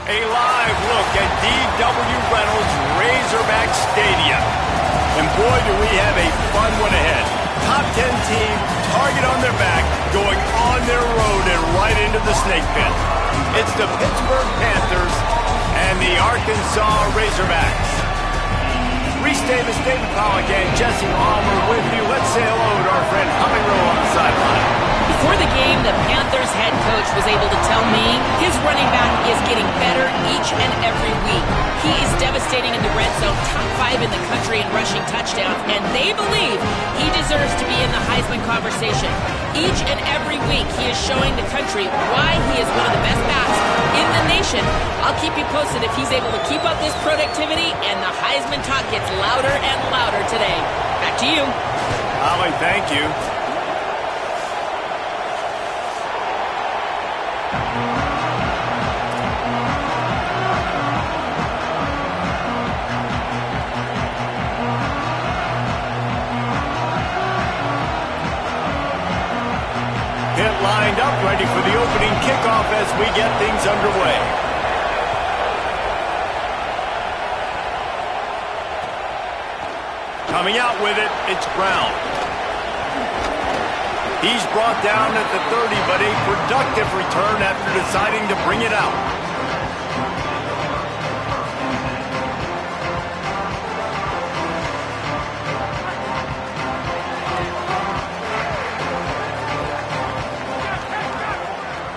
A live look at D.W. Reynolds Razorback Stadium. And boy, do we have a fun one ahead. Top 10 team, target on their back, going on their road and right into the snake pit. It's the Pittsburgh Panthers and the Arkansas Razorbacks. Reese Davis, David Pollack, and Jesse Palmer with you. Let's say hello to our friend Humming Row on the sideline. Before the game, the Panthers head coach was able to tell me his running back is getting better each and every week. He is devastating in the red zone, top 5 in the country in rushing touchdowns, and they believe he deserves to be in the Heisman conversation. Each and every week, he is showing the country why he is one of the best backs in the nation. I'll keep you posted if he's able to keep up this productivity, and the Heisman talk gets louder and louder today. Back to you. Holly, thank you. Pitt lined up, ready for the opening kickoff as we get things underway. Coming out with it, it's Brown. He's brought down at the 30, but a productive return after deciding to bring it out.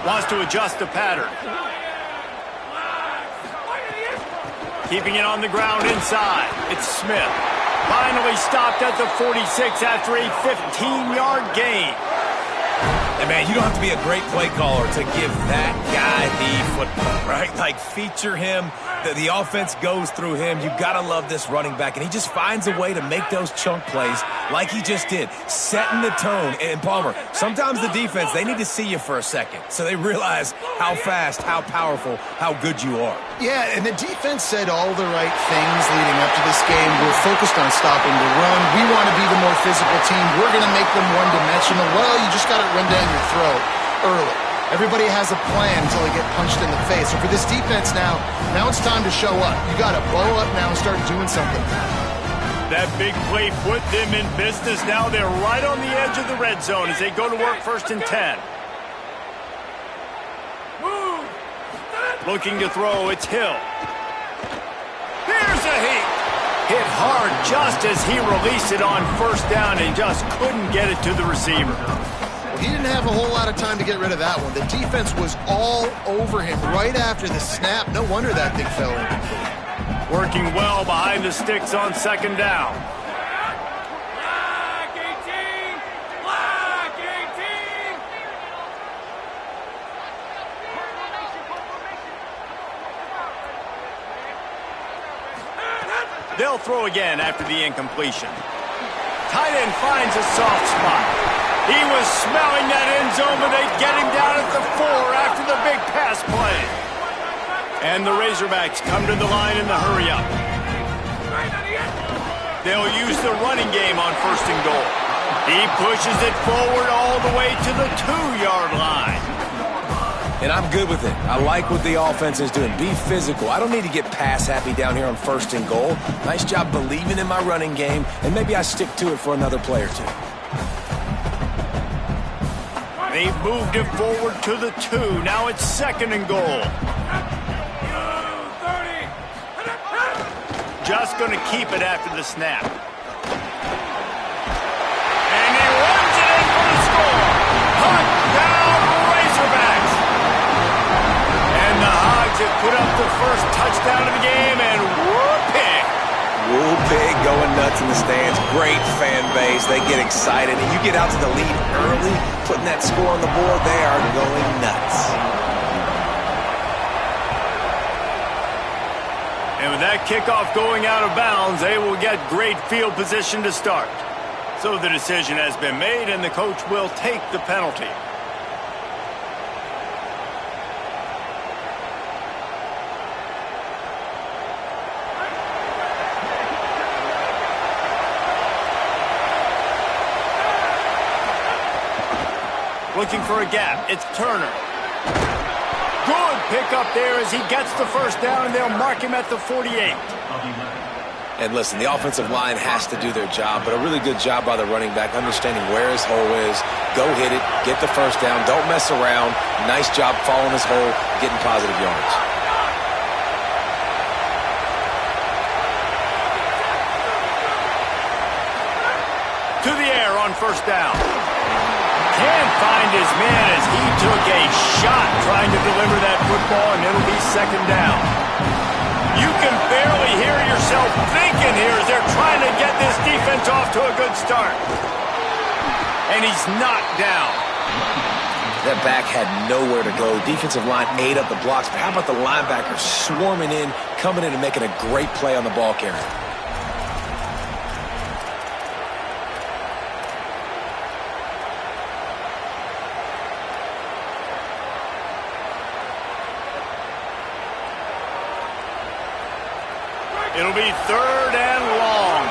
Wants to adjust the pattern. Keeping it on the ground inside. It's Smith. Finally stopped at the 46 after a 15-yard gain. And man, you don't have to be a great play caller to give that guy the football, right? Like, feature him. The offense goes through him. You've got to love this running back. And he just finds a way to make those chunk plays like he just did, setting the tone. And Palmer, sometimes the defense, they need to see you for a second so they realize how fast, how powerful, how good you are. Yeah, and the defense said all the right things leading up to this game. We're focused on stopping the run. We want to be the more physical team. We're going to make them one-dimensional. Well, you just got to run down your throat early. Everybody has a plan until they get punched in the face. So for this defense now it's time to show up. You got to blow up now and start doing something. That big play put them in business. Now they're right on the edge of the red zone as they go to work 1st and 10. Looking to throw, it's Hill. Here's a hit hard just as he released it on 1st down and just couldn't get it to the receiver. He didn't have a whole lot of time to get rid of that one. The defense was all over him right after the snap. No wonder that thing fell in. Working well behind the sticks on 2nd down. They'll throw again after the incompletion. Tight end finds a soft spot. He was smelling that end zone, but they get him down at the 4 after the big pass play. And the Razorbacks come to the line in the hurry-up. They'll use the running game on 1st and goal. He pushes it forward all the way to the 2-yard line. And I'm good with it. I like what the offense is doing. Be physical. I don't need to get pass happy down here on 1st and goal. Nice job believing in my running game, and maybe I stick to it for another play or two. They've moved it forward to the 2. Now it's 2nd and goal. Just going to keep it after the snap. And he runs it in for the score. Touchdown Razorbacks. And the Hogs have put up the first touchdown of the game, and whoop-pig. Whoop-pig going nuts in the stands. Great fan base. They get excited. And you get out to the lead early, putting that score on the board, they are going nuts. And with that kickoff going out of bounds, they will get great field position to start. So the decision has been made, and the coach will take the penalty. Looking for a gap. It's Turner. Good pickup there as he gets the first down, and they'll mark him at the 48. And listen, the offensive line has to do their job, but a really good job by the running back, understanding where his hole is. Go hit it, get the first down, don't mess around. Nice job following his hole, getting positive yards. To the air on first down. Can't find his man as he took a shot trying to deliver that football, and it'll be second down. You can barely hear yourself thinking here as they're trying to get this defense off to a good start. And he's knocked down. That back had nowhere to go. Defensive line ate up the blocks, but how about the linebacker swarming in, coming in and making a great play on the ball carrier? It'll be third and long.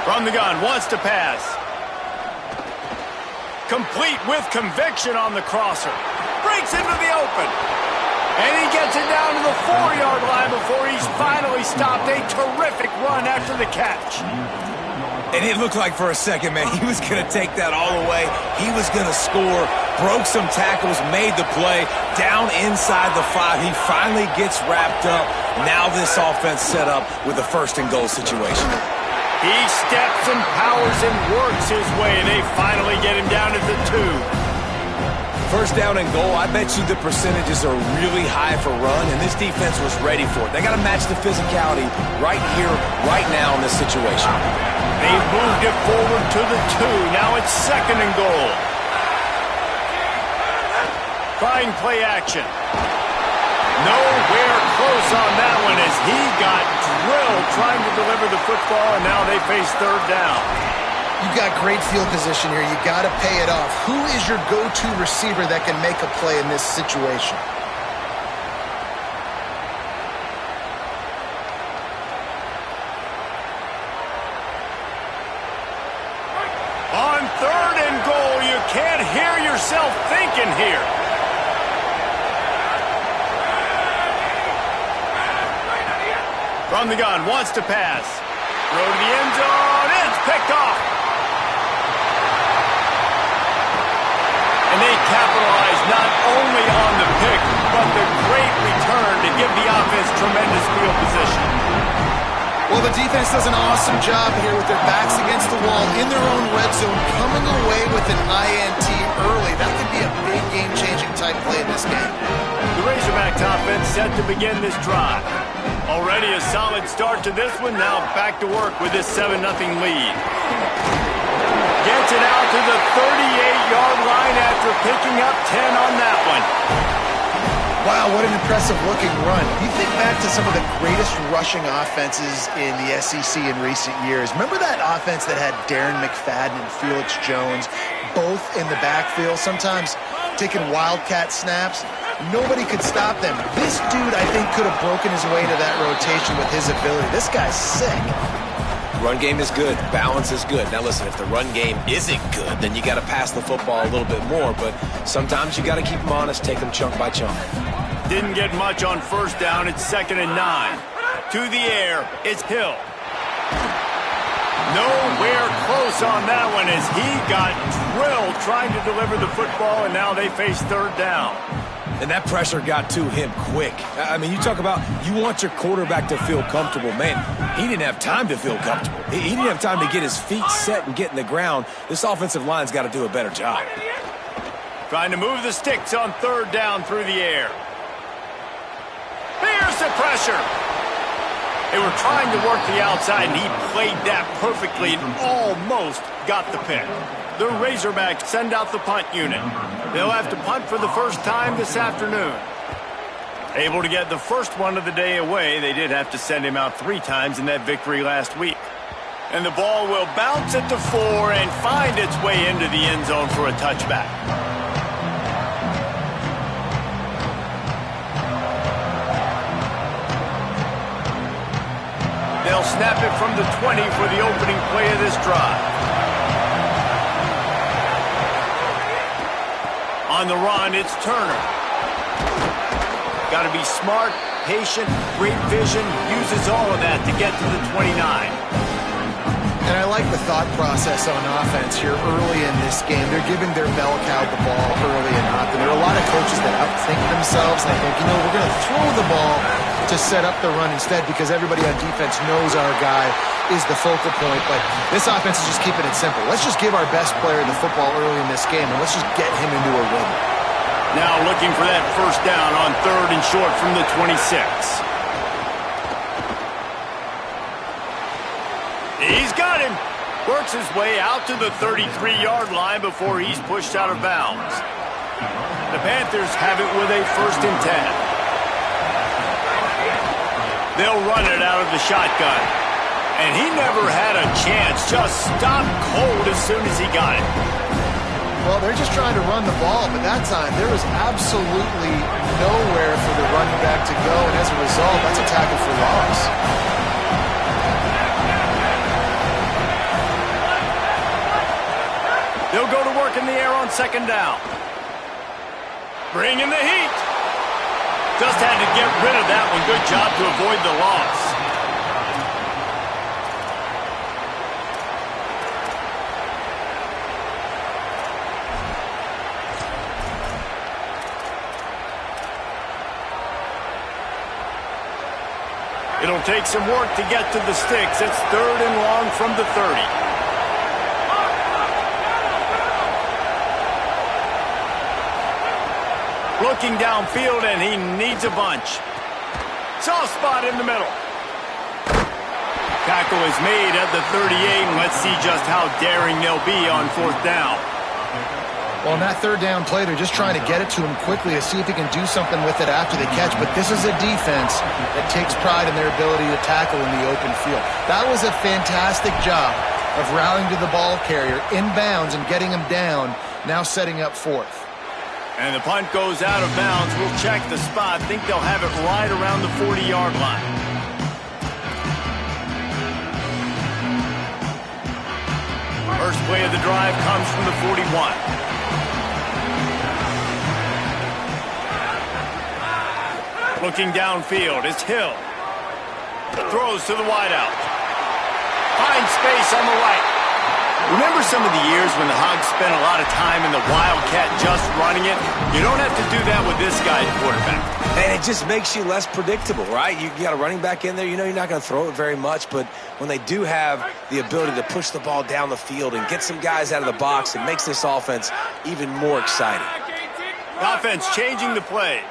From the gun, wants to pass. Complete with conviction on the crosser. Breaks into the open. And he gets it down to the 4-yard line before he's finally stopped. A terrific run after the catch. And it looked like for a second, man, he was going to take that all the way. He was going to score, broke some tackles, made the play, down inside the 5. He finally gets wrapped up. Now this offense set up with a first-and-goal situation. He steps and powers and works his way. They finally get him down at the 2. First down and goal, I bet you the percentages are really high for run, and this defense was ready for it. They got to match the physicality right here, right now in this situation. They've moved it forward to the 2. Now it's second and goal. Trying play action. Nowhere close on that one as he got drilled trying to deliver the football, and now they face third down. You've got great field position here. You got to pay it off. Who is your go-to receiver that can make a play in this situation? On third and goal, you can't hear yourself thinking here. From the gun, wants to pass. Throw to the end zone. It's picked off. And they capitalize not only on the pick, but the great return to give the offense tremendous field position. Well, the defense does an awesome job here with their backs against the wall in their own red zone, coming away with an INT early. That could be a big game-changing type play in this game. The Razorbacks offense set to begin this drive. Already a solid start to this one. Now back to work with this 7-0 lead. Gets it out to the 38-yard line after picking up 10 on that one. Wow, what an impressive-looking run. You think back to some of the greatest rushing offenses in the SEC in recent years. Remember that offense that had Darren McFadden and Felix Jones both in the backfield, sometimes taking wildcat snaps? Nobody could stop them. This dude, I think, could have broken his way into that rotation with his ability. This guy's sick. Run game is good. Balance is good. Now, listen, if the run game isn't good, then you got to pass the football a little bit more. But sometimes you got to keep them honest, take them chunk by chunk. Didn't get much on first down. It's 2nd and 9. To the air, it's Hill. Nowhere close on that one as he got drilled trying to deliver the football, and now they face third down. And that pressure got to him quick. I mean, you talk about you want your quarterback to feel comfortable. Man, he didn't have time to feel comfortable. He didn't have time to get his feet set and get in the ground. This offensive line's got to do a better job. Trying to move the sticks on third down through the air. Here's the pressure. They were trying to work the outside, and he played that perfectly and almost got the pick. The Razorbacks send out the punt unit. They'll have to punt for the first time this afternoon. Able to get the first one of the day away, they did have to send him out 3 times in that victory last week. And the ball will bounce at the 4 and find its way into the end zone for a touchback. They'll snap it from the 20 for the opening play of this drive. On the run, it's Turner. Got to be smart, patient, great vision, uses all of that to get to the 29. And I like the thought process on offense here early in this game. They're giving their bell cow the ball early and often. There are a lot of coaches that outthink themselves. They think, we're going to throw the ball to set up the run instead because everybody on defense knows our guy is the focal point. But this offense is just keeping it simple. Let's just give our best player the football early in this game, and let's just get him into a rhythm. Now looking for that first down on 3rd and short from the 26. He's got him. Works his way out to the 33-yard line before he's pushed out of bounds. The Panthers have it with a 1st and 10. They'll run it out of the shotgun. And he never had a chance. Just stopped cold as soon as he got it. Well, they're just trying to run the ball, but that time there was absolutely nowhere for the running back to go. And as a result, that's a tackle for loss. They'll go to work in the air on 2nd down. Bring in the heat. Just had to get rid of that one. Good job to avoid the loss. It'll take some work to get to the sticks. It's 3rd and long from the 30. Looking downfield, and he needs a bunch. Soft spot in the middle. Tackle is made at the 38, and let's see just how daring they'll be on 4th down. Well, in that 3rd down play, they're just trying to get it to him quickly to see if he can do something with it after they catch. But this is a defense that takes pride in their ability to tackle in the open field. That was a fantastic job of rallying to the ball carrier in bounds and getting him down, now setting up 4th. And the punt goes out of bounds. We'll check the spot. Think they'll have it right around the 40-yard line. First play of the drive comes from the 41. Looking downfield, it's Hill. Throws to the wideout. Finds space on the right. Remember some of the years when the Hogs spent a lot of time in the Wildcat just running it? You don't have to do that with this guy at quarterback. And it just makes you less predictable, right? You got a running back in there. You know you're not going to throw it very much, but when they do have the ability to push the ball down the field and get some guys out of the box, it makes this offense even more exciting. Offense changing the play.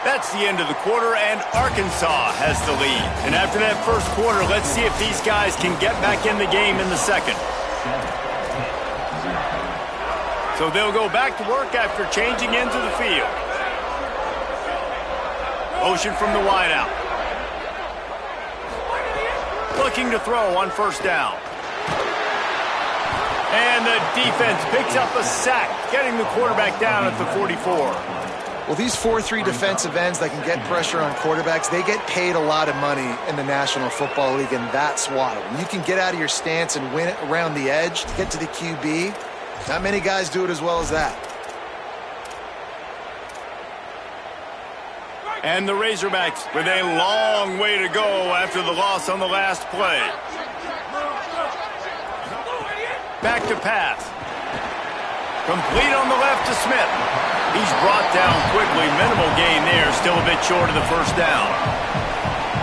That's the end of the quarter, and Arkansas has the lead. And after that first quarter, let's see if these guys can get back in the game in the second. So they'll go back to work after changing into the field. Motion from the wideout. Looking to throw on 1st down. And the defense picks up a sack, getting the quarterback down at the 44. Well, these 4-3 defensive ends that can get pressure on quarterbacks, they get paid a lot of money in the National Football League, and that's why. When you can get out of your stance and win it around the edge to get to the QB, not many guys do it as well as that. And the Razorbacks with a long way to go after the loss on the last play. Back to pass. Complete on the left to Smith. He's brought down quickly. Minimal gain there. Still a bit short of the 1st down.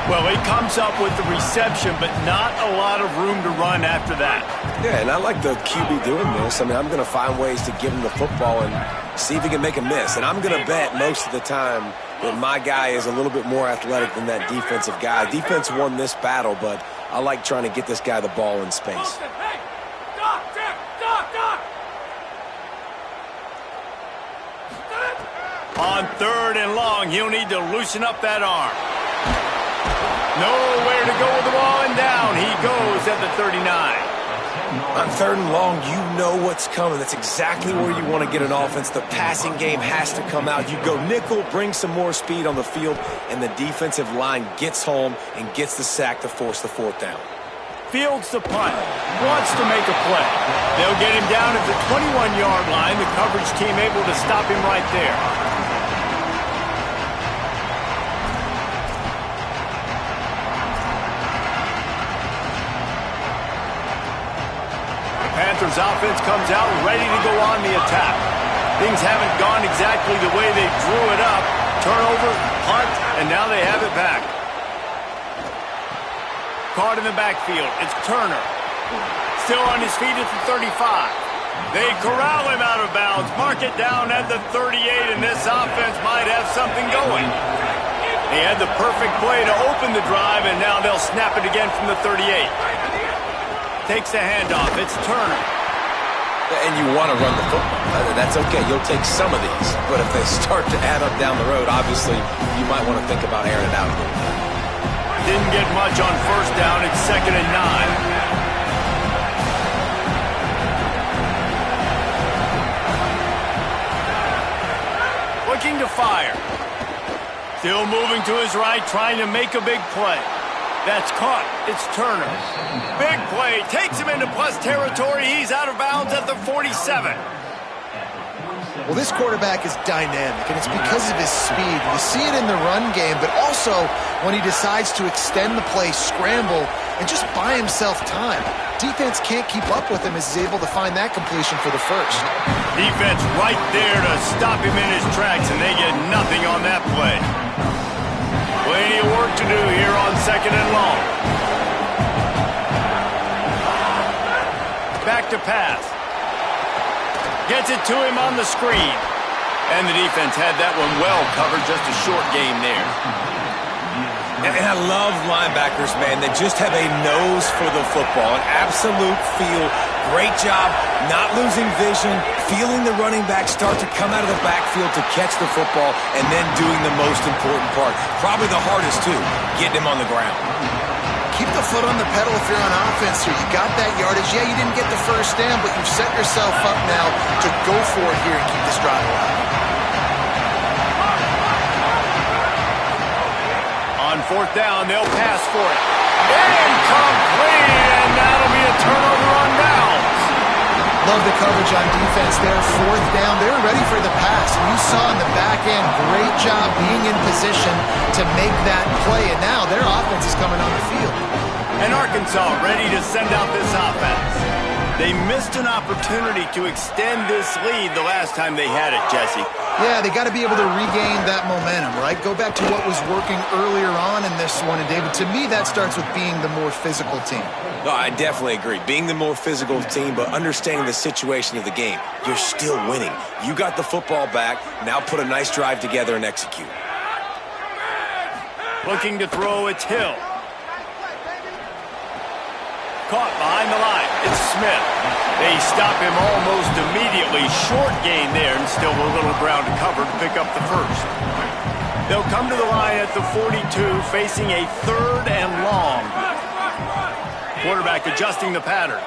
Well, he comes up with the reception, but not a lot of room to run after that. Yeah, and I like the QB doing this. I mean, I'm going to find ways to give him the football and see if he can make a miss. And I'm going to bet most of the time that my guy is a little bit more athletic than that defensive guy. Defense won this battle, but I like trying to get this guy the ball in space. On 3rd and long, he'll need to loosen up that arm. Nowhere to go with the ball, and down he goes at the 39. On 3rd and long, you know what's coming. That's exactly where you want to get an offense. The passing game has to come out. You go nickel, bring some more speed on the field, and the defensive line gets home and gets the sack to force the 4th down. Fields the punt. Wants to make a play. They'll get him down at the 21-yard line. The coverage team able to stop him right there. Panthers offense comes out ready to go on the attack. Things haven't gone exactly the way they drew it up. Turnover, punt, and now they have it back. Caught in the backfield. It's Turner. Still on his feet at the 35. They corral him out of bounds. Mark it down at the 38, and this offense might have something going. He had the perfect play to open the drive, and now they'll snap it again from the 38. Takes the handoff. It's Turner. And you want to run the football. That's okay. You'll take some of these. But if they start to add up down the road, obviously, you might want to think about airing it out a little bit. Didn't get much on 1st down. It's 2nd and 9. Looking to fire. Still moving to his right, trying to make a big play. That's caught. It's Turner. Big play. Takes him into plus territory. He's out of bounds at the 47. Well, this quarterback is dynamic, and it's because of his speed. You see it in the run game, but also when he decides to extend the play, scramble, and just buy himself time. Defense can't keep up with him as he's able to find that completion for the 1st. Defense right there to stop him in his tracks, and they get nothing on that play. Plenty of work to do here on 2nd and long. Back to pass. Gets it to him on the screen. And the defense had that one well covered. Just a short game there. And I love linebackers, man. They just have a nose for the football, an absolute feel. Great job not losing vision, feeling the running back start to come out of the backfield to catch the football, and then doing the most important part. Probably the hardest, too, getting him on the ground. Keep the foot on the pedal if you're on offense here. You got that yardage. Yeah, you didn't get the 1st down, but you've set yourself up now to go for it here and keep this drive alive. On 4th down, they'll pass for it. Incomplete, and that'll be a turnover on downs. Love the coverage on defense there. 4th down, they were ready for the pass. And you saw in the back end, great job being in position to make that play. And now their offense is coming on the field. And Arkansas ready to send out this offense. They missed an opportunity to extend this lead the last time they had it, Jesse. Yeah, they got to be able to regain that momentum, right? Go back to what was working earlier on in this one. And, David, to me, that starts with being the more physical team. No, I definitely agree. Being the more physical team, but understanding the situation of the game. You're still winning. You got the football back. Now put a nice drive together and execute. Looking to throw, it's Hill. Caught behind the line. It's Smith. They stop him almost immediately. Short gain there, and still a little ground to cover to pick up the 1st. They'll come to the line at the 42, facing a 3rd and long. Quarterback adjusting the pattern.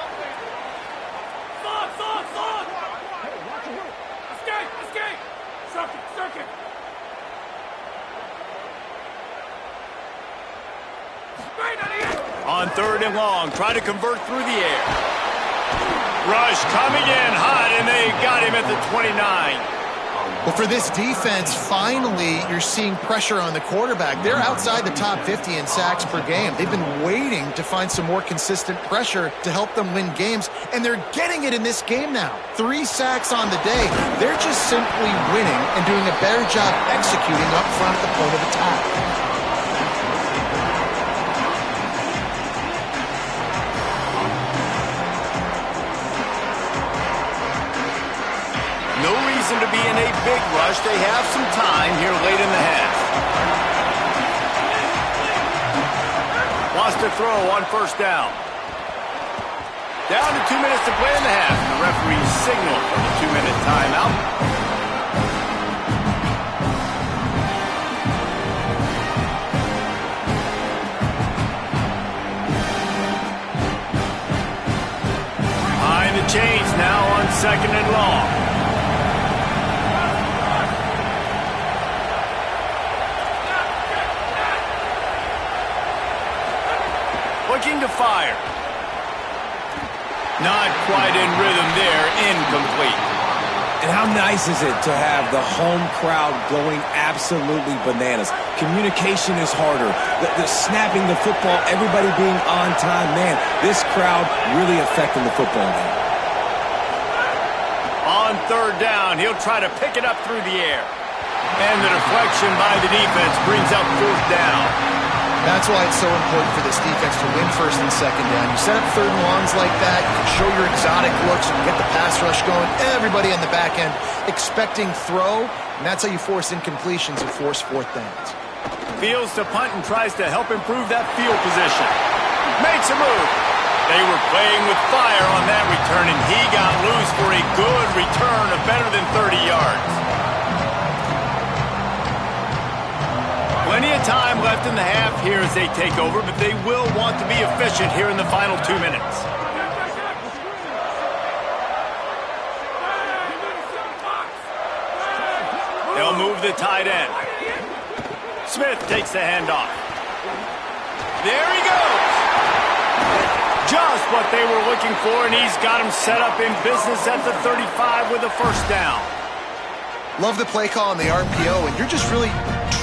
On 3rd and long, try to convert through the air. Rush coming in hot, and they got him at the 29. Well, for this defense, finally, you're seeing pressure on the quarterback. They're outside the top 50 in sacks per game. They've been waiting to find some more consistent pressure to help them win games, and they're getting it in this game now. 3 sacks on the day. They're just simply winning and doing a better job executing up front at the point of attack. No reason to be in a big rush. They have some time here late in the half. Wants to throw on 1st down. Down to 2 minutes to play in the half. The referee signaled for the 2-minute timeout. change now on 2nd and long. Looking to fire. Not quite in rhythm there. Incomplete. And how nice is it to have the home crowd going absolutely bananas? Communication is harder. The snapping the football, everybody being on time. Man, this crowd really affecting the football game. On 3rd down, he'll try to pick it up through the air. And the deflection by the defense brings up 4th down. That's why it's so important for this defense to win 1st and 2nd down. You set up 3rd and longs like that, you can show your exotic looks, you can get the pass rush going, everybody on the back end expecting throw, and that's how you force incompletions and force 4th downs. Fields to punt and tries to help improve that field position. Makes a move. They were playing with fire on that return, and he got loose for a good return of better than 30 yards. Plenty of time left in the half here as they take over, but they will want to be efficient here in the final 2 minutes. They'll move the tight end. Smith takes the handoff. There he goes. Just what they were looking for, and he's got him set up in business at the 35 with a 1st down. Love the play call on the RPO, and you're just really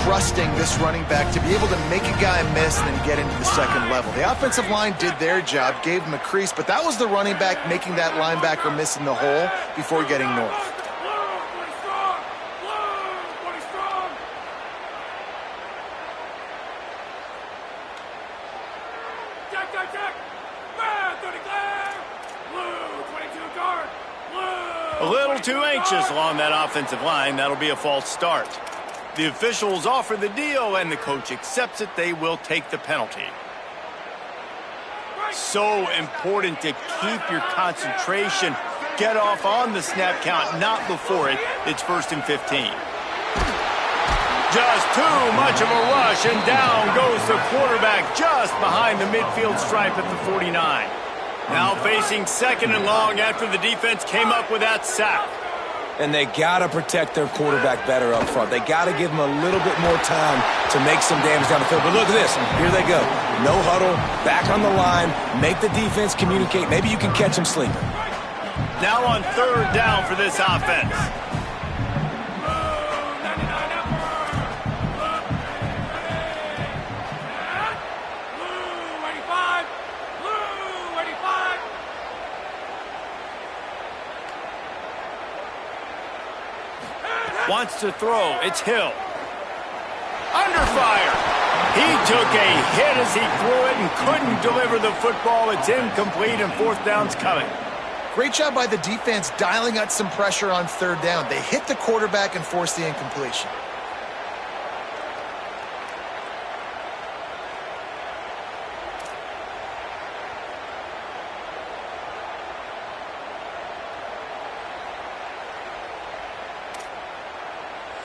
trusting this running back to be able to make a guy miss and then get into the 2nd level. The offensive line did their job, gave him a crease, but that was the running back making that linebacker miss in the hole before getting north. A little too anxious along that offensive line. That'll be a false start. The officials offer the deal, and the coach accepts it. They will take the penalty. So important to keep your concentration. Get off on the snap count, not before it. It's 1st and 15. Just too much of a rush, and down goes the quarterback just behind the midfield stripe at the 49. Now facing 2nd and long after the defense came up with that sack. And they got to protect their quarterback better up front. They got to give him a little bit more time to make some damage down the field. But look at this. Here they go. No huddle, back on the line, make the defense communicate. Maybe you can catch them sleeping. Now on 3rd down for this offense. Wants to throw. It's Hill. Under fire. He took a hit as he threw it and couldn't deliver the football. It's incomplete, and 4th down's coming. Great job by the defense dialing out some pressure on 3rd down. They hit the quarterback and forced the incompletion.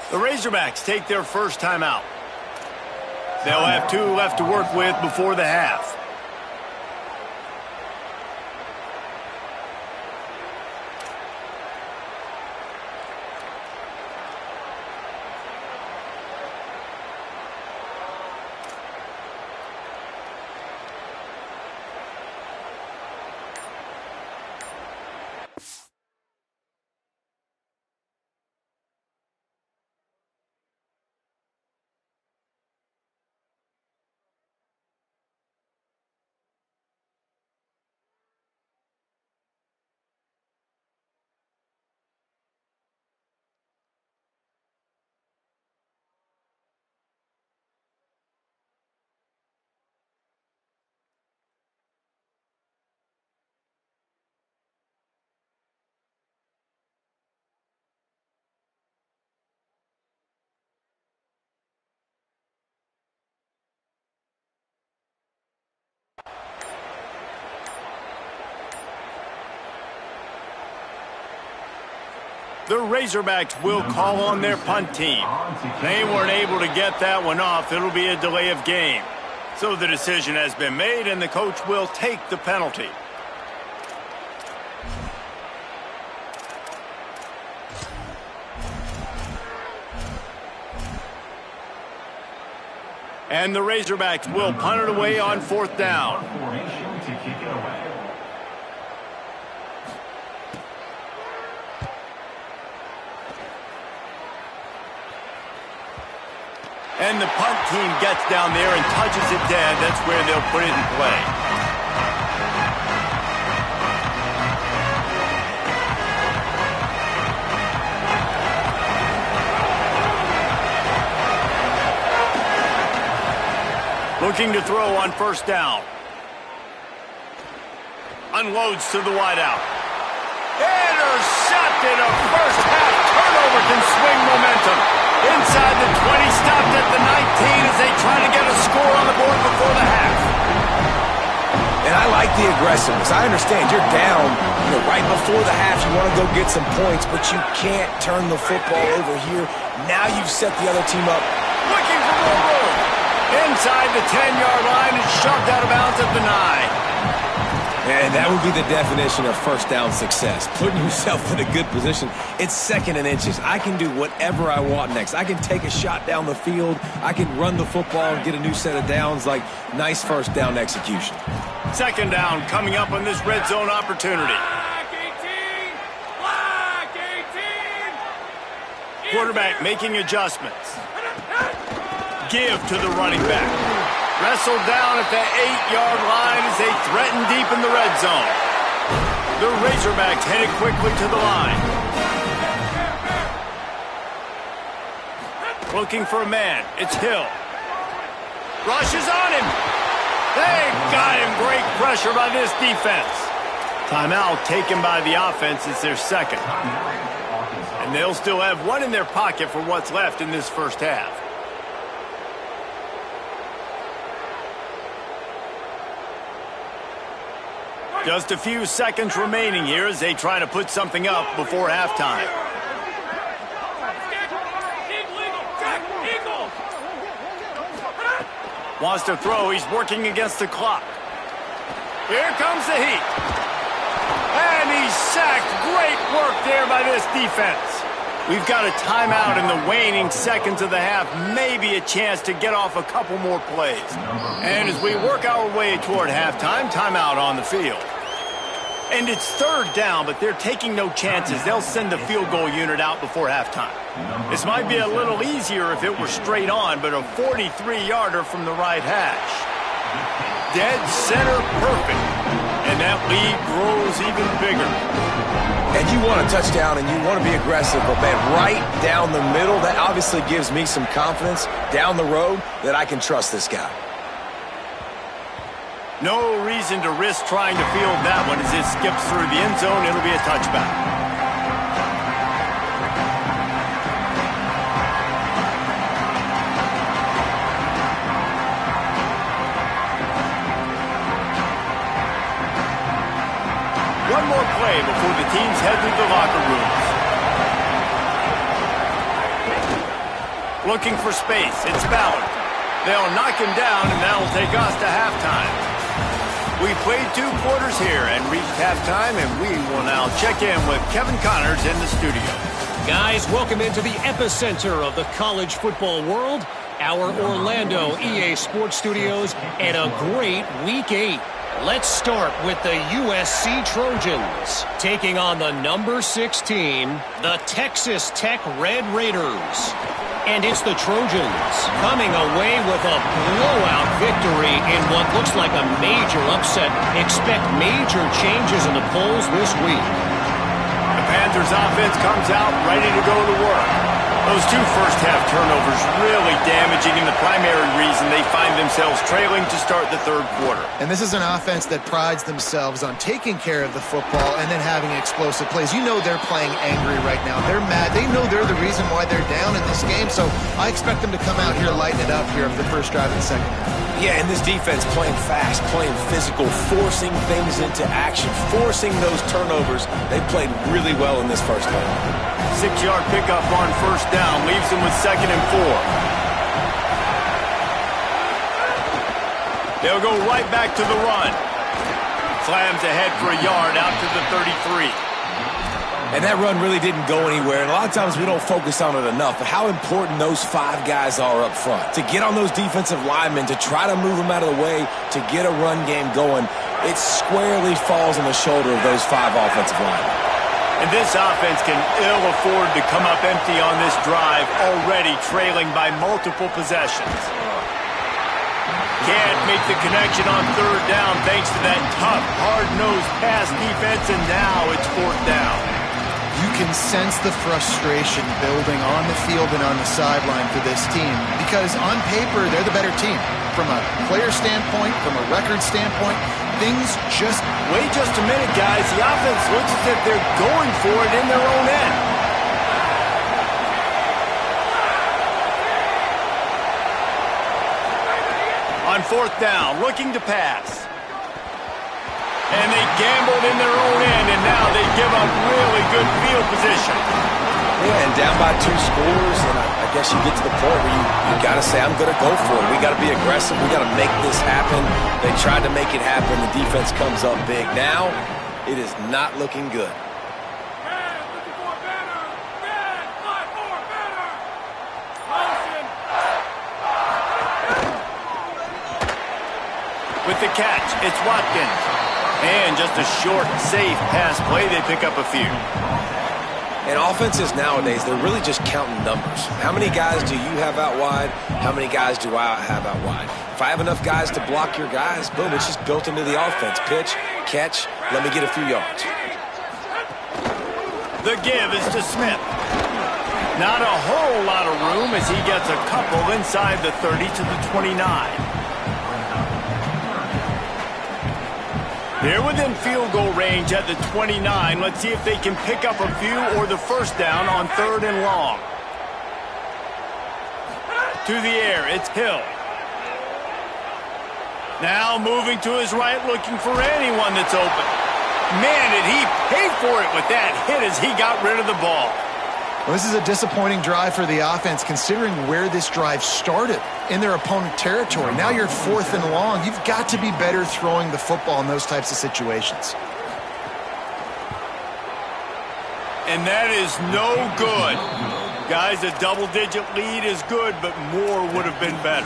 The Razorbacks take their first time out. They'll have 2 left to work with before the half. The Razorbacks will call on their punt team. They weren't able to get that one off. It'll be a delay of game. So the decision has been made, and the coach will take the penalty. And the Razorbacks will punt it away on 4th down. And the punt team gets down there and touches it dead. That's where they'll put it in play. Looking to throw on 1st down. Unloads to the wideout. Intercepted. A first-half turnover can swing momentum. Inside the 20, stopped at the 19 as they try to get a score on the board before the half. And I like the aggressiveness. I understand you're down, right before the half. You want to go get some points, but you can't turn the football over here. Now you've set the other team up. Looking for more room. Inside the 10-yard line and shoved out of bounds at the 9. And that would be the definition of first down success. Putting yourself in a good position. It's 2nd and inches. I can do whatever I want next. I can take a shot down the field. I can run the football and get a new set of downs. Like, nice first down execution. 2nd down coming up on this red zone opportunity. Quarterback making adjustments. Give to the running back. Wrestled down at the 8-yard line as they threaten deep in the red zone. The Razorbacks headed quickly to the line. Looking for a man. It's Hill. Rushes on him. They got him. Great pressure by this defense. Timeout taken by the offense. It's their 2nd. And they'll still have one in their pocket for what's left in this first half. Just a few seconds remaining here as they try to put something up before halftime. Wants to throw. He's working against the clock. Here comes the heat. And he's sacked. Great work there by this defense. We've got a timeout in the waning seconds of the half. Maybe a chance to get off a couple more plays. And as we work our way toward halftime, timeout on the field. And it's 3rd down, but they're taking no chances. They'll send the field goal unit out before halftime. This might be a little easier if it were straight on, but a 43-yarder from the right hash. Dead center perfect. And that lead grows even bigger. And you want a touchdown and you want to be aggressive, but man, right down the middle, that obviously gives me some confidence down the road that I can trust this guy. No reason to risk trying to field that one as it skips through the end zone. It'll be a touchback. One more play before the teams head to the locker rooms. Looking for space. It's Ballard. They'll knock him down, and that'll take us to halftime. We played 2 quarters here and reached halftime, and we will now check in with Kevin Connors in the studio. Guys, welcome into the epicenter of the college football world, our Orlando EA Sports Studios, and a great Week 8. Let's start with the USC Trojans, taking on the number 6 team, the Texas Tech Red Raiders. And it's the Trojans coming away with a blowout victory in what looks like a major upset. Expect major changes in the polls this week. The Panthers offense comes out ready to go to work. Those 2 first-half turnovers really damaging and the primary reason they find themselves trailing to start the 3rd quarter. And this is an offense that prides themselves on taking care of the football and then having explosive plays. You know they're playing angry right now. They're mad. They know they're the reason why they're down in this game, so I expect them to come out here lighten it up here of the first drive and 2nd half. Yeah, and this defense playing fast, playing physical, forcing things into action, forcing those turnovers. They played really well in this first half. 6-yard pickup on 1st down leaves them with 2nd and 4. They'll go right back to the run. Slams ahead for a yard out to the 33. And that run really didn't go anywhere. And a lot of times we don't focus on it enough. But how important those 5 guys are up front. To get on those defensive linemen, to try to move them out of the way, to get a run game going, it squarely falls on the shoulder of those 5 offensive linemen. And this offense can ill afford to come up empty on this drive, already trailing by multiple possessions. Can't make the connection on 3rd down thanks to that tough, hard-nosed pass defense, and now it's 4th down. You can sense the frustration building on the field and on the sideline for this team because on paper, they're the better team. From a player standpoint, from a record standpoint, things just... Wait just a minute, guys. The offense looks as if they're going for it in their own end. On 4th down, looking to pass. And they gambled in their own end, and now they give up really good field position. Yeah, and down by 2 scores, and I guess you get to the point where you got to say, I'm going to go for it. We got to be aggressive. We got to make this happen. They tried to make it happen. The defense comes up big. Now, it is not looking good. With the catch, it's Watkins. And just a short, safe pass play, they pick up a few. And offenses nowadays, they're really just counting numbers. How many guys do you have out wide? How many guys do I have out wide? If I have enough guys to block your guys, boom, it's just built into the offense. Pitch, catch, let me get a few yards. The give is to Smith. Not a whole lot of room as he gets a couple inside the 30 to the 29. They're within field goal range at the 29. Let's see if they can pick up a few or the 1st down on 3rd and long. To the air, it's Hill. Now moving to his right, looking for anyone that's open. Man, did he pay for it with that hit as he got rid of the ball. Well, this is a disappointing drive for the offense considering where this drive started in their opponent territory. Now you're 4th and long. You've got to be better throwing the football in those types of situations. And that is no good. Guys, a double-digit lead is good, but more would have been better.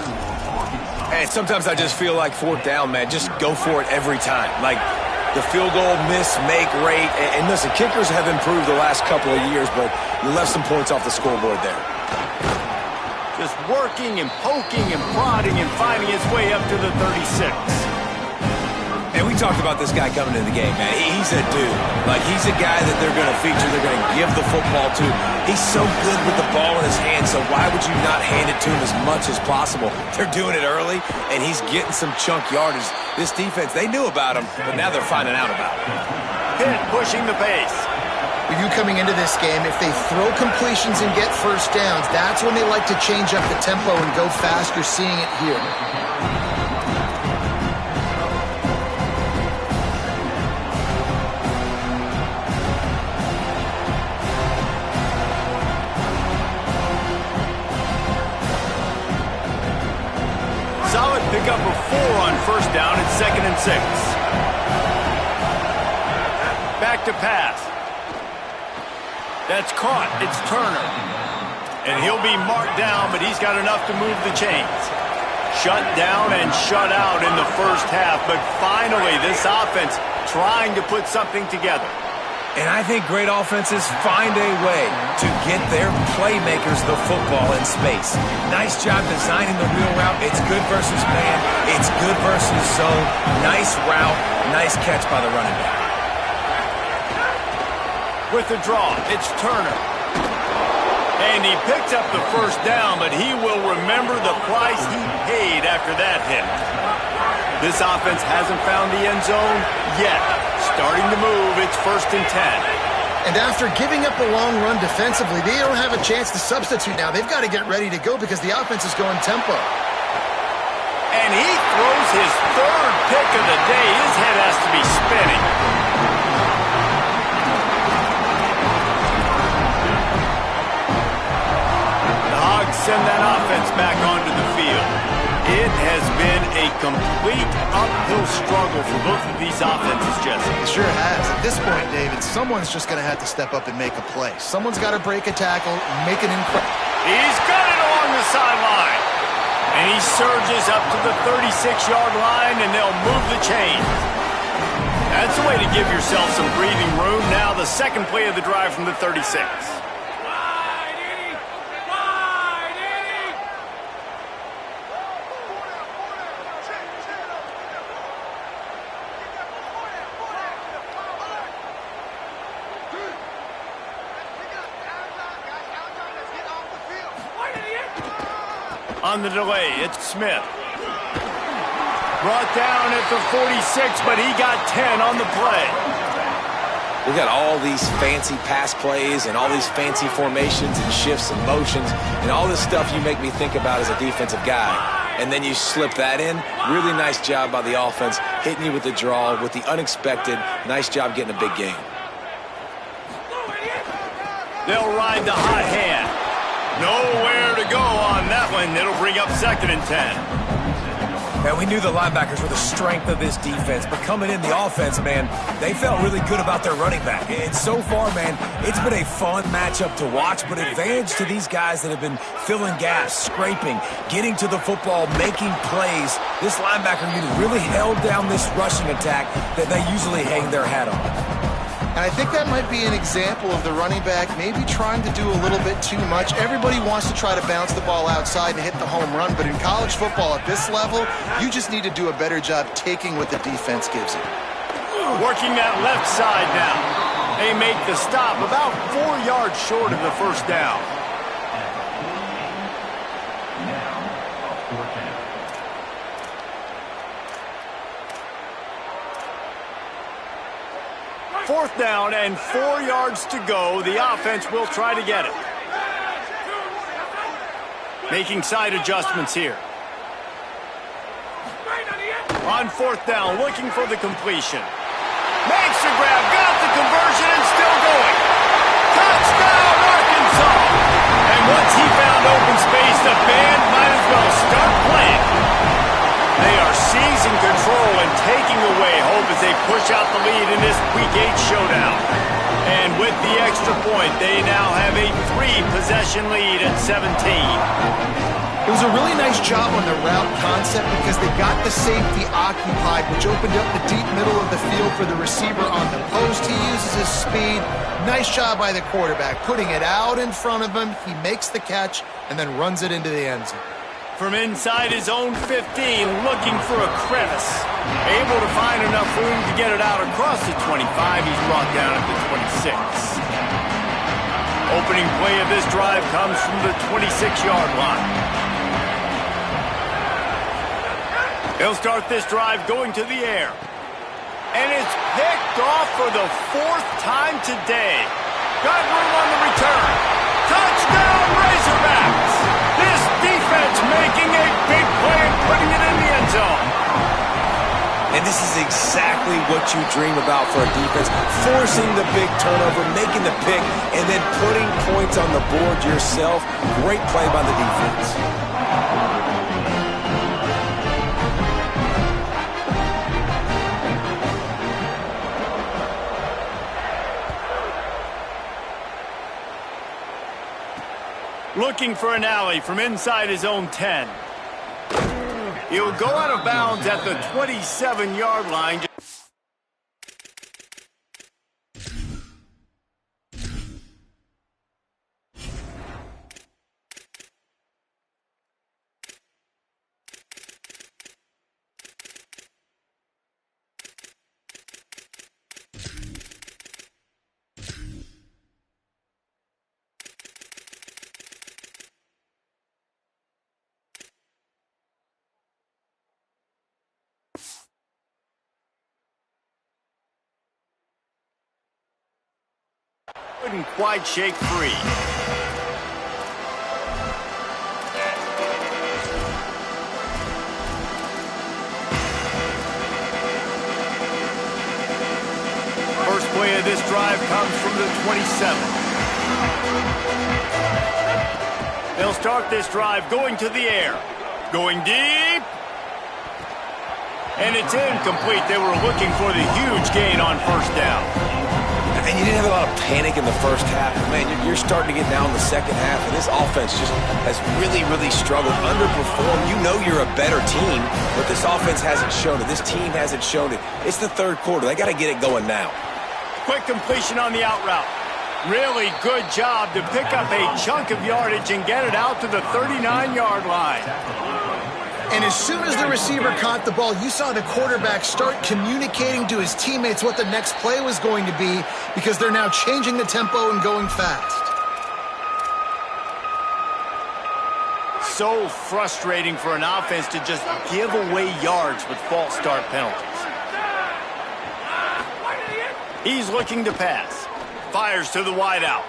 And sometimes I just feel like 4th down, man, just go for it every time. Like, the field goal miss-make rate. And listen, kickers have improved the last couple of years, but you left some points off the scoreboard there. Just working and poking and prodding and finding his way up to the 36. And we talked about this guy coming into the game, man. He's a dude. Like, he's a guy that they're going to feature, they're going to give the football to. He's so good with the ball in his hand, so why would you not hand it to him as much as possible? They're doing it early, and he's getting some chunk yardage. This defense, they knew about him, but now they're finding out about him. Pitt pushing the pace. With you coming into this game, if they throw completions and get 1st downs, that's when they like to change up the tempo and go fast. You're seeing it here. Solid pickup of 4 on 1st down. It's 2nd and 6. Back to pass. That's caught. It's Turner. And he'll be marked down, but he's got enough to move the chains. Shut down and shut out in the 1st half, but finally this offense trying to put something together. And I think great offenses find a way to get their playmakers the football in space. Nice job designing the wheel route. It's good versus man. It's good versus zone. Nice route. Nice catch by the running back. With the draw, it's Turner. And he picks up the 1st down, but he will remember the price he paid after that hit. This offense hasn't found the end zone yet. Starting to move, it's 1st and 10. And after giving up a long run defensively, they don't have a chance to substitute now. They've got to get ready to go because the offense is going tempo. And he throws his 3rd pick of the day. His head has to be spinning. The Hogs send that offense back onto the field. It has been a complete uphill struggle for both of these offenses, Jesse. It sure has. At this point, David, someone's just going to have to step up and make a play. Someone's got to break a tackle, make an incredible. He's got it along the sideline. And he surges up to the 36-yard line, and they'll move the chain. That's a way to give yourself some breathing room. Now the second play of the drive from the 36. On the delay, it's Smith. Brought down at the 46, but he got 10 on the play. We got all these fancy pass plays and all these fancy formations and shifts and motions and all this stuff you make me think about as a defensive guy. And then you slip that in. Really nice job by the offense, hitting you with the draw, with the unexpected. Nice job getting a big gain. They'll ride the hot hand. Nowhere to go on that one. It'll bring up 2nd and 10. Man, we knew the linebackers were the strength of this defense, but coming in the offense, man, they felt really good about their running back. And so far, man, it's been a fun matchup to watch, but advantage to these guys that have been filling gaps, scraping, getting to the football, making plays. This linebacker unit really held down this rushing attack that they usually hang their hat on. And I think that might be an example of the running back maybe trying to do a little bit too much. Everybody wants to try to bounce the ball outside and hit the home run, but in college football at this level, you just need to do a better job taking what the defense gives you. Working that left side now. They make the stop about 4 yards short of the first down. Fourth down and 4 yards to go. The offense will try to get it. Making side adjustments here. On 4th down, looking for the completion. Makes the grab, got the conversion, and still going. Touchdown, Arkansas! And once he found open space, the band might as well start playing. They are seizing control and taking away hope as they push out the lead in this Week 8 showdown. And with the extra point, they now have a 3-possession lead at 17. It was a really nice job on the route concept because they got the safety occupied, which opened up the deep middle of the field for the receiver on the post. He uses his speed. Nice job by the quarterback, putting it out in front of him. He makes the catch and then runs it into the end zone. From inside his own 15, looking for a crevice. Able to find enough room to get it out across the 25. He's brought down at the 26. Opening play of this drive comes from the 26-yard line. He'll start this drive going to the air. And it's picked off for the 4th time today. Got room on the return. Touchdown, Razorbacks! This defense making a big play and putting it in the end zone. And this is exactly what you dream about for a defense. Forcing the big turnover, making the pick, and then putting points on the board yourself. Great play by the defense. Looking for an alley from inside his own 10. He'll go out of bounds at the 27-yard line. Couldn't quite shake free. First play of this drive comes from the 27. They'll start this drive going to the air. Going deep. And it's incomplete. They were looking for the huge gain on first down. And you didn't have a lot of panic in the first half. Man, you're starting to get down in the second half, and this offense just has really, really struggled, underperformed. You know you're a better team, but this offense hasn't shown it. This team hasn't shown it. It's the third quarter. They got to get it going now. Quick completion on the out route. Really good job to pick up a chunk of yardage and get it out to the 39-yard line. And as soon as the receiver caught the ball, you saw the quarterback start communicating to his teammates what the next play was going to be, because they're now changing the tempo and going fast. So frustrating for an offense to just give away yards with false start penalties. He's looking to pass. Fires to the wideout.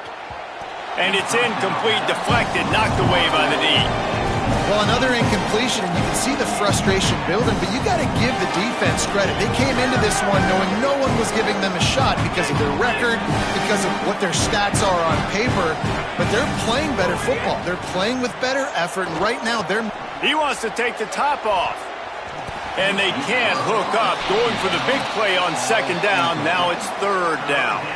And it's incomplete, deflected, knocked away by the knee. Well, another incompletion, and you can see the frustration building, but you got to give the defense credit. They came into this one knowing no one was giving them a shot because of their record, because of what their stats are on paper, but they're playing better football. They're playing with better effort, and right now they're... He wants to take the top off. And they can't hook up, going for the big play on second down. Now it's third down.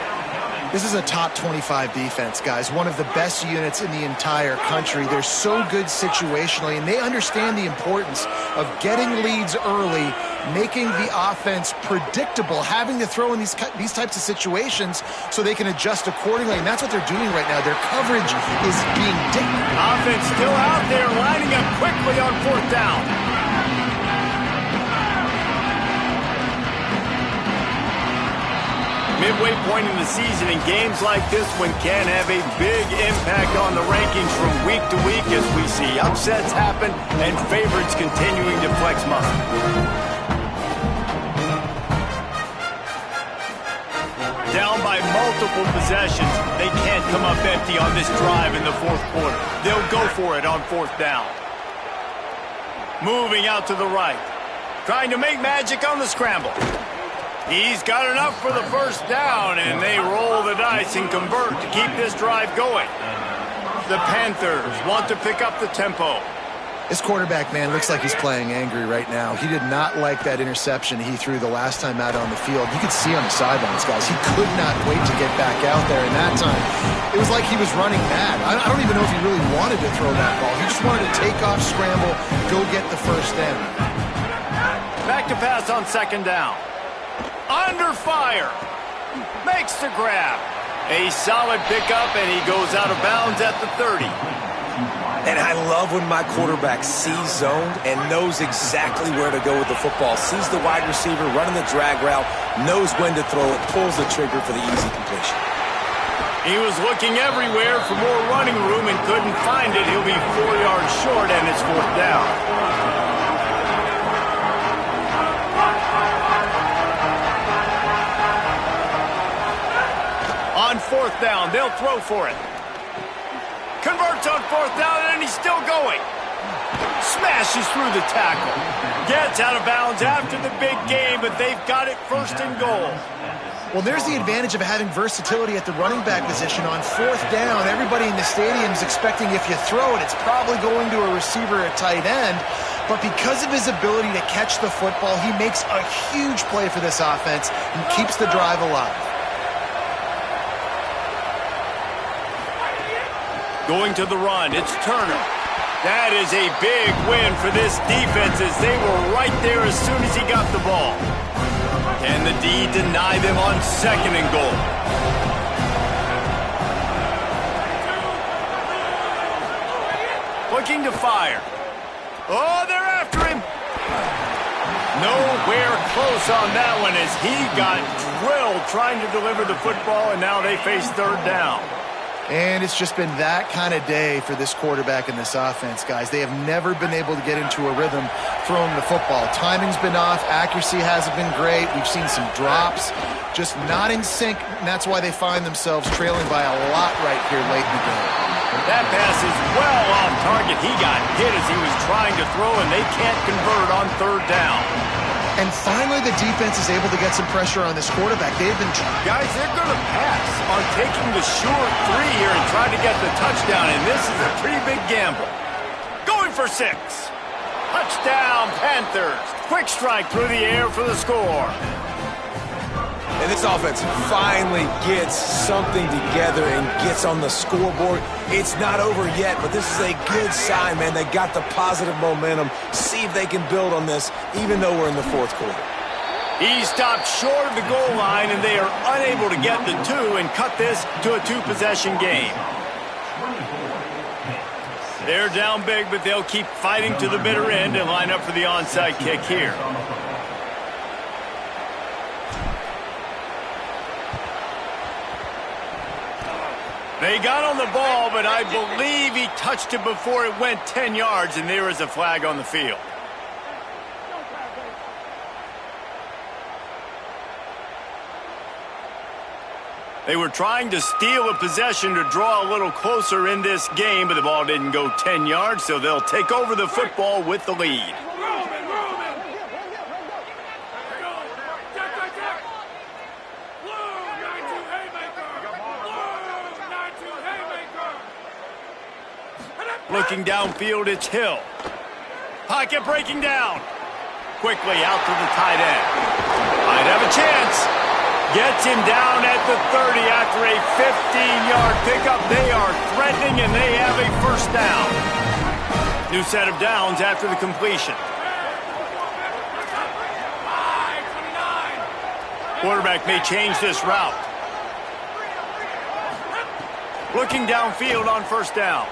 This is a top 25 defense, guys. One of the best units in the entire country. They're so good situationally, and they understand the importance of getting leads early, making the offense predictable, having to throw in these types of situations so they can adjust accordingly, and that's what they're doing right now. Their coverage is being dictated. Offense still out there, lining up quickly on fourth down. Midway point in the season, and games like this one can have a big impact on the rankings from week to week as we see upsets happen and favorites continuing to flex muscle. Down by multiple possessions, they can't come up empty on this drive in the fourth quarter. They'll go for it on fourth down. Moving out to the right, trying to make magic on the scramble. He's got enough for the first down, and they roll the dice and convert to keep this drive going. The Panthers want to pick up the tempo. This quarterback, man, looks like he's playing angry right now. He did not like that interception he threw the last time out on the field. You could see on the sidelines, guys, he could not wait to get back out there. And that time, it was like he was running mad. I don't even know if he really wanted to throw that ball. He just wanted to take off, scramble, go get the first down. Back to pass on second down. Under fire. Makes the grab. A solid pickup, and he goes out of bounds at the 30. And I love when my quarterback sees zoned and knows exactly where to go with the football. Sees the wide receiver running the drag route, knows when to throw it, pulls the trigger for the easy completion. He was looking everywhere for more running room and couldn't find it. He'll be 4 yards short, and it's fourth down. On fourth down, they'll throw for it. Converts on fourth down, and he's still going. Smashes through the tackle. Gets out of bounds after the big game, but they've got it first and goal. Well, there's the advantage of having versatility at the running back position. On fourth down, everybody in the stadium is expecting if you throw it, it's probably going to a receiver at tight end. But because of his ability to catch the football, he makes a huge play for this offense and keeps the drive alive. Going to the run, it's Turner. That is a big win for this defense as they were right there as soon as he got the ball. Can the D deny them on second and goal? Looking to fire. Oh, they're after him. Nowhere close on that one as he got drilled trying to deliver the football, and now they face third down. And it's just been that kind of day for this quarterback and this offense, guys. They have never been able to get into a rhythm throwing the football. Timing's been off. Accuracy hasn't been great. We've seen some drops, just not in sync, and that's why they find themselves trailing by a lot right here late in the game. That pass is well off target. He got hit as he was trying to throw, and they can't convert on third down. And finally, the defense is able to get some pressure on this quarterback. They've been... Guys, they're going to pass on taking the short three here and trying to get the touchdown, and this is a pretty big gamble. Going for 6. Touchdown, Panthers. Quick strike through the air for the score. And this offense finally gets something together and gets on the scoreboard. It's not over yet, but this is a good sign, man. They got the positive momentum. See if they can build on this, even though we're in the fourth quarter. He stopped short of the goal line, and they are unable to get the two and cut this to a two-possession game. They're down big, but they'll keep fighting to the bitter end and line up for the onside kick here. They got on the ball, but I believe he touched it before it went 10 yards, and there is a flag on the field. They were trying to steal a possession to draw a little closer in this game, but the ball didn't go 10 yards, so they'll take over the football with the lead. Looking downfield, it's Hill. Pocket breaking down. Quickly out to the tight end. Might have a chance. Gets him down at the 30 after a 15-yard pickup. They are threatening, and they have a first down. New set of downs after the completion. Quarterback may change this route. Looking downfield on first down.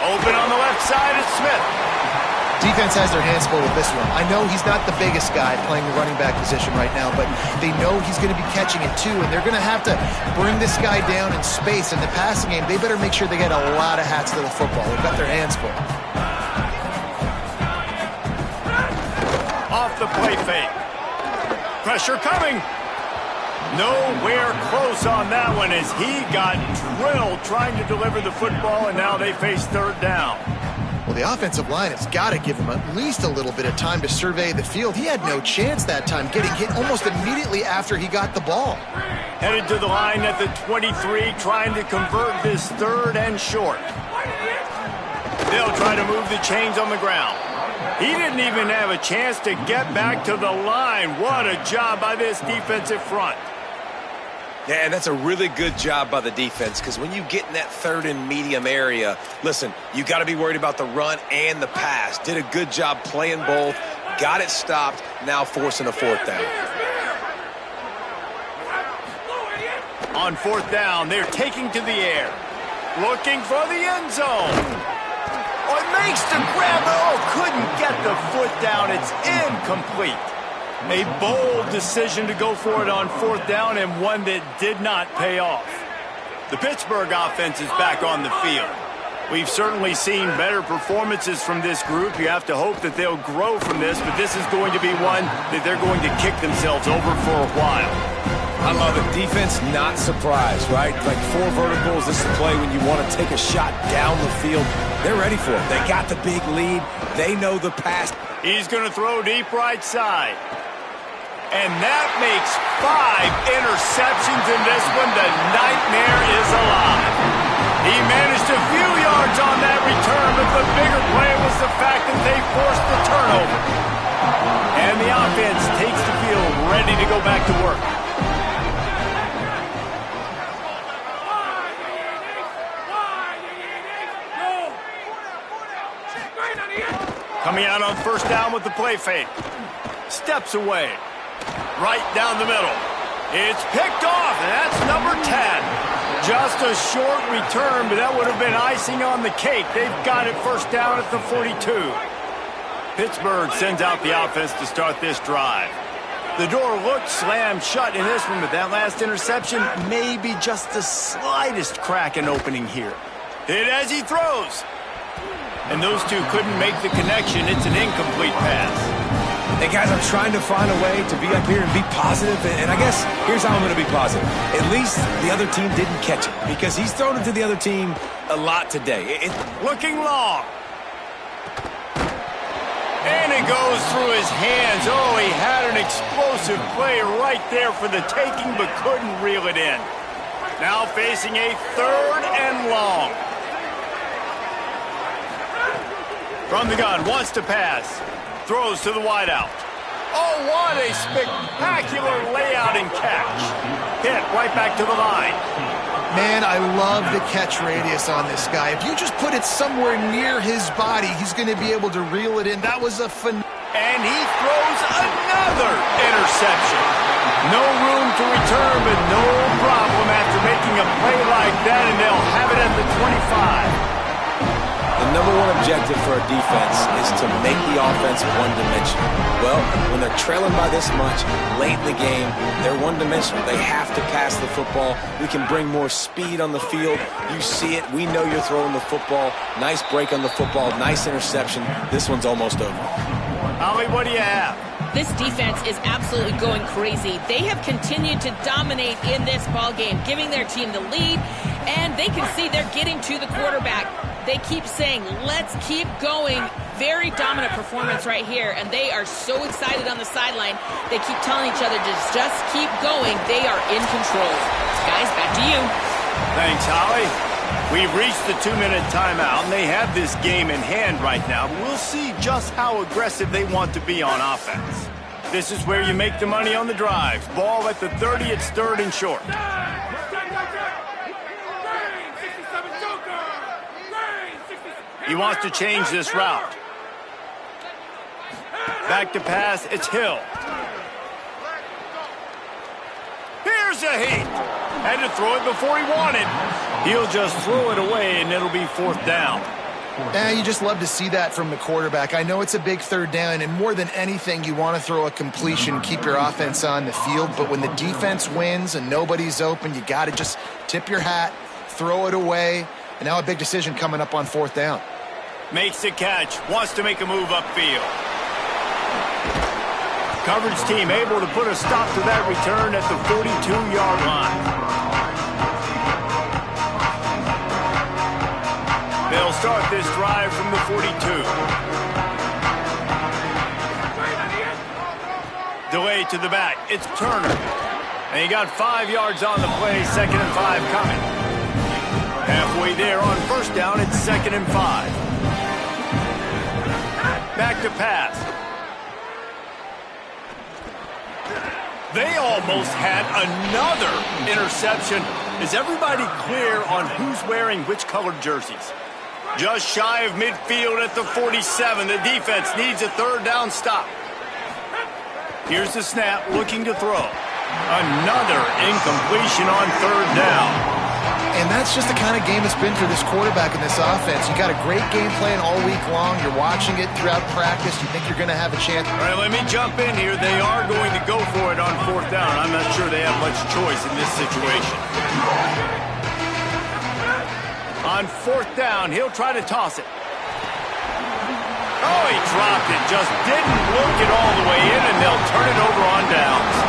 Open on the left side, it's Smith. Defense has their hands full with this one. I know he's not the biggest guy playing the running back position right now, but they know he's going to be catching it too, and they're going to have to bring this guy down in space. In the passing game, they better make sure they get a lot of hats to the football. They've got their hands full. Off the play fake. Pressure coming. Nowhere close on that one as he got drilled trying to deliver the football, and now they face third down. Well, the offensive line has got to give him at least a little bit of time to survey the field. He had no chance that time, getting hit almost immediately after he got the ball. Headed to the line at the 23, trying to convert this third and short. They'll try to move the chains on the ground. He didn't even have a chance to get back to the line. What a job by this defensive front. Yeah, and that's a really good job by the defense, because when you get in that third and medium area, listen, you got to be worried about the run and the pass. Did a good job playing both, got it stopped, now forcing a fourth down. On fourth down, they're taking to the air. Looking for the end zone. Oh, it makes the grab. Oh, couldn't get the foot down. It's incomplete. A bold decision to go for it on fourth down, and one that did not pay off. The Pittsburgh offense is back on the field. We've certainly seen better performances from this group. You have to hope that they'll grow from this, but this is going to be one that they're going to kick themselves over for a while. I love it. Defense not surprised, right? Like four verticals. This is a play when you want to take a shot down the field. They're ready for it. They got the big lead. They know the pass. He's going to throw deep right side. And that makes 5 interceptions in this one. The nightmare is alive. He managed a few yards on that return, but the bigger play was the fact that they forced the turnover. And the offense takes the field ready to go back to work. Coming out on first down with the play fake. Steps away. Right down the middle. It's picked off, and that's number 10. Just a short return, but that would have been icing on the cake. They've got it first down at the 42. Pittsburgh sends out the offense to start this drive. The door looked slammed shut in this one, but that last interception may be just the slightest crack in opening here. Hit as he throws. And those two couldn't make the connection. It's an incomplete pass. Hey, guys, I'm trying to find a way to be up here and be positive, and I guess here's how I'm going to be positive. At least the other team didn't catch it, because he's thrown it to the other team a lot today. Looking long. And it goes through his hands. Oh, he had an explosive play right there for the taking, but couldn't reel it in. Now facing a third and long. From the gun, wants to pass. Throws to the wideout. Oh, what a spectacular layout and catch. Hit right back to the line. Man, I love the catch radius on this guy. If you just put it somewhere near his body, he's going to be able to reel it in. That was a and he throws another interception. No room to return, but no problem after making a play like that, and they'll have it at the 25. The number one objective for a defense is to make the offense one-dimensional. Well, when they're trailing by this much, late in the game, they're one-dimensional. They have to pass the football. We can bring more speed on the field. You see it. We know you're throwing the football. Nice break on the football. Nice interception. This one's almost over. Holly, what do you have? This defense is absolutely going crazy. They have continued to dominate in this ballgame, giving their team the lead, and they can see they're getting to the quarterback. They keep saying, let's keep going. Very dominant performance right here, and they are so excited on the sideline. They keep telling each other to just keep going. They are in control. Guys, back to you. Thanks, Holly. We've reached the 2-minute timeout, and they have this game in hand right now. We'll see just how aggressive they want to be on offense. This is where you make the money on the drives. Ball at the 30, it's 3rd and short. He wants to change this route. Back to pass, it's Hill. Here's a heat. Had to throw it before he wanted. He'll just throw it away, and it'll be 4th down. You just love to see that from the quarterback. I know it's a big 3rd down, and more than anything, you want to throw a completion, keep your offense on the field. But when the defense wins and nobody's open, you got to just tip your hat, throw it away. And now a big decision coming up on 4th down. Makes the catch, wants to make a move upfield. Coverage team able to put a stop to that return at the 42-yard line. They'll start this drive from the 42. Delay to the back, it's Turner. And he got 5 yards on the play, 2nd and 5 coming. Halfway there on 1st down, it's 2nd and 5. Back to pass. They almost had another interception. Is everybody clear on who's wearing which colored jerseys? Just shy of midfield at the 47. The defense needs a 3rd down stop. Here's the snap, looking to throw. Another incompletion on 3rd down. And that's just the kind of game it's been for this quarterback and this offense. You got a great game plan all week long. You're watching it throughout practice. You think you're going to have a chance. All right, let me jump in here. They are going to go for it on 4th down. I'm not sure they have much choice in this situation. On 4th down, he'll try to toss it. Oh, he dropped it. Just didn't look it all the way in, and they'll turn it over on downs.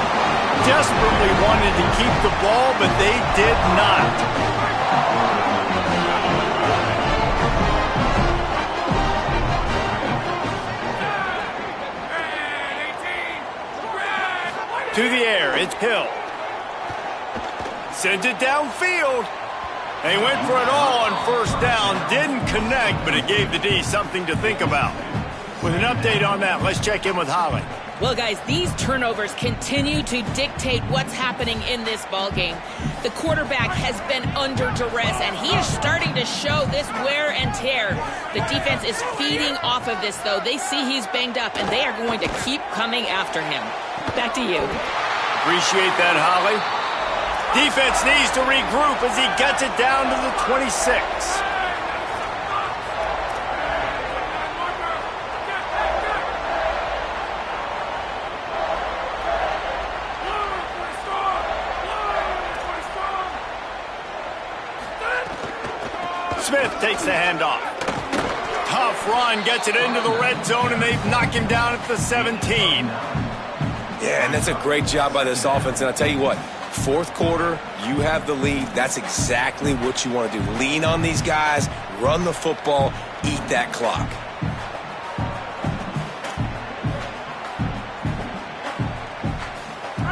Desperately wanted to keep the ball, but they did not. To the air, it's Hill. Sends it downfield. They went for it all on 1st down. Didn't connect, but it gave the D something to think about. With an update on that, let's check in with Holly. Well, guys, these turnovers continue to dictate what's happening in this ballgame. The quarterback has been under duress, and he is starting to show this wear and tear. The defense is feeding off of this, though. They see he's banged up, and they are going to keep coming after him. Back to you. Appreciate that, Holly. Defense needs to regroup as he gets it down to the 26. Smith takes the handoff. Tough run, gets it into the red zone, and they've knocked him down at the 17. Yeah, and that's a great job by this offense. And I'll tell you what, 4th quarter, you have the lead. That's exactly what you want to do. Lean on these guys, run the football, eat that clock.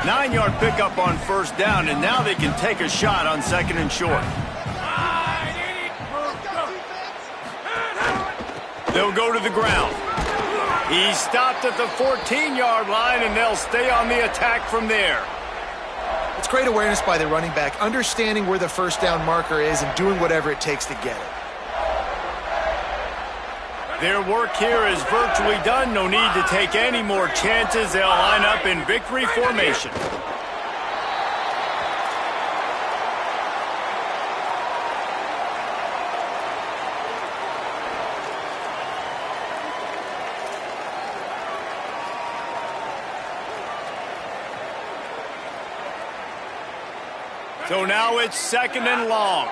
Nine-yard pickup on 1st down, and now they can take a shot on 2nd and short. They'll go to the ground. He stopped at the 14-yard line, and they'll stay on the attack from there. It's great awareness by the running back, understanding where the first down marker is and doing whatever it takes to get it. Their work here is virtually done. No need to take any more chances. They'll line up in victory formation. So now it's 2nd and long.